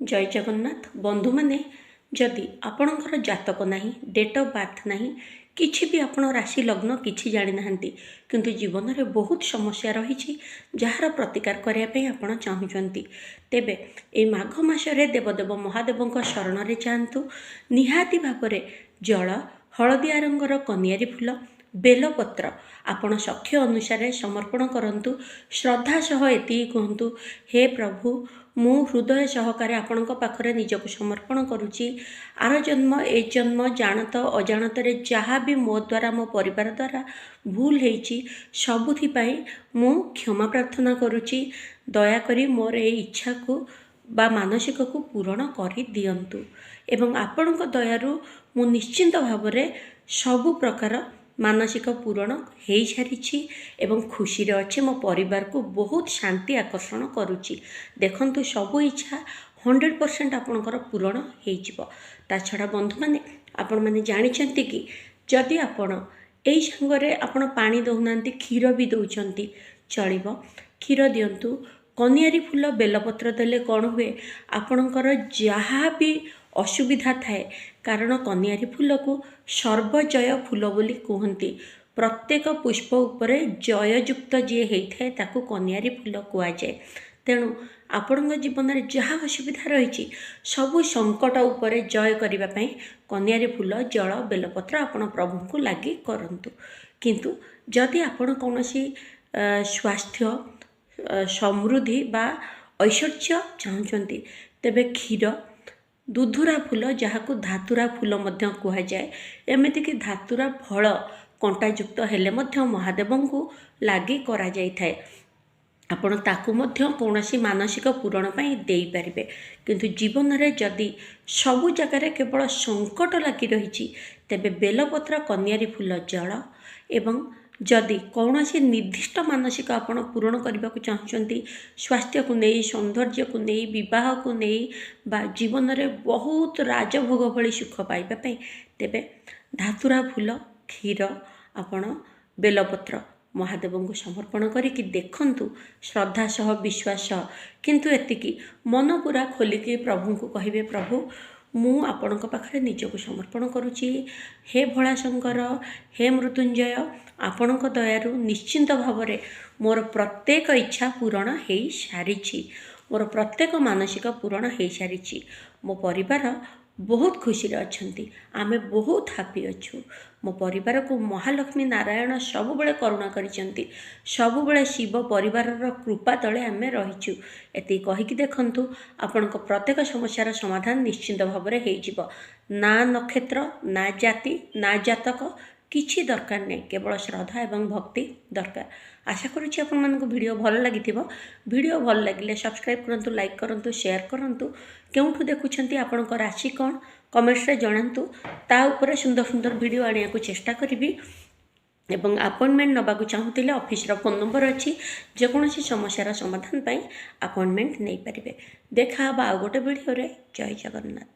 जय जगन्नाथ बंधु मैंने जदि आपणकर जातक नहीं डेट ऑफ बर्थ नहीं किछि भी आपण राशि लग्न किछि जानि नाहंती किंतु जीवन में बहुत समस्या रही जार प्रतिकार करने आपण चाहूँगी तेबे ए माघ मासरे देवदेव महादेव शरण में जातु निहाती भाव जल हलदिया रंगर कनियारी फूल बेलपत्र आपण सख्य अनुसार समर्पण करंतु श्रद्धा सह एति कहतु हे प्रभु मु हृदय सहकारे आपणक पाखरे निजको समर्पण करुच्ची आर जन्म ए जन्म जानत अजाणत जहाँ भी मो द्वारा मो परिवार द्वारा भूल होईची सबुथिपाई मु क्षमा प्रार्थना करुच्ची दयाकरी मोर ए इच्छा को बा मानसिक को पूरण कर दियंतु एवं आपणक दयारु मु निश्चिंत भावरे सबु प्रकार मानसिक पूरण हो सारी एवं खुशी रे अच्छे मो परिवार को बहुत शांति आकर्षण करुच्ची देखंतु सबु इच्छा 100% आपणकर पूरण हो छड़ा बंधु मैंने आपण मैंने जानिछंती कि जदि आपण एई संगरे आपण पानी दउना क्षीर भी दौरान चलिबो क्षीर दियंतु कनियारी फूल बेलपत्र देले कौन हुए आपणकर जहाँ भी असुविधा थाए कारण कनियारी फूल को सर्वजय फूल बोली कहती प्रत्येक पुष्प उपरे जययुक्त जी होता है ताकू कनियारी फूल कहुए तेणु आपण जीवन में जहाँ असुविधा रही सबु संकट उपरे जय करने कनियारी फूल जल बेलपत्र आपण प्रभु को लगी करंतु किंतु जदि आपण कौन स्वास्थ्य समृद्धि बा ऐश्वर्य चाहते तेबे क्षीर दुधुरा फूल जहाँ को धातुरा फूल कहुए एमती कि धातुरा फल कंटायुक्त हेले महादेव को लगी करा जाय थाए आपण ताकू कौनसी मानसिक पूरण दे पारे किंतु जीवन में जदि सबु जगार केवल संकट लगी रही तेबे बेलपत्र कनियारी फूल जल एवं जदि कौन निर्दिष्ट मानसिक आपण पूरण करने को चाहते स्वास्थ्य को नहीं सौंदर्य को नहीं विवाह को नहीं बा जीवन में बहुत राजभोग भली सुख पाइबापी तेबे धातुरा फूल क्षीर आपण बेलपत्र महादेव को समर्पण करिकी देखंतु श्रद्धा सह विश्वास सह किंतु एतिकी मन पूरा खोलिकी प्रभु को कहिबे प्रभु मु आपणक पाखरे निजको समर्पण करुच्ची हे भोलाशंकर हे मृत्युंजय आपणक दयारु निश्चिंत भावरे मोर प्रत्येक इच्छा पूरण हो सारी मोर प्रत्येक मानसिक पूरण हो सारी मो परिवार बहुत खुशी अच्छी आमे बहुत हैप्पी अच्छु मो परिवार को महालक्ष्मी नारायण सबुबले करुणा करिसेंती सबुबले शिव परिवार कृपा तले आमे रहिछु एति कहिकी देखंतु आपनक प्रत्येक समस्यार समाधान निश्चिंत भाव में हो ना नक्षत्र ना जाति ना जातक किछि दरकार नहीं केवल श्रद्धा एवं भक्ति दरकार आशा करुच्ची आपण मानक वीडियो भल लगी वीडियो भल लगिले सब्सक्राइब करंतु लाइक करंतु शेयर करंतु केउठु देखुछंती आपणक राशि कौन कमेंट्स रे जणांतु ता उपरे सुंदर सुंदर वीडियो आनिया को चेष्टा करिवि एवं अपॉइंटमेंट नबाकू चाहूले ऑफिस फोन नंबर अच्छी जेकोसी समस्यार समाधान पाई अपॉइंटमेंट नहीं पारे देखा आउ गोटे वीडियो रे जय जगन्नाथ।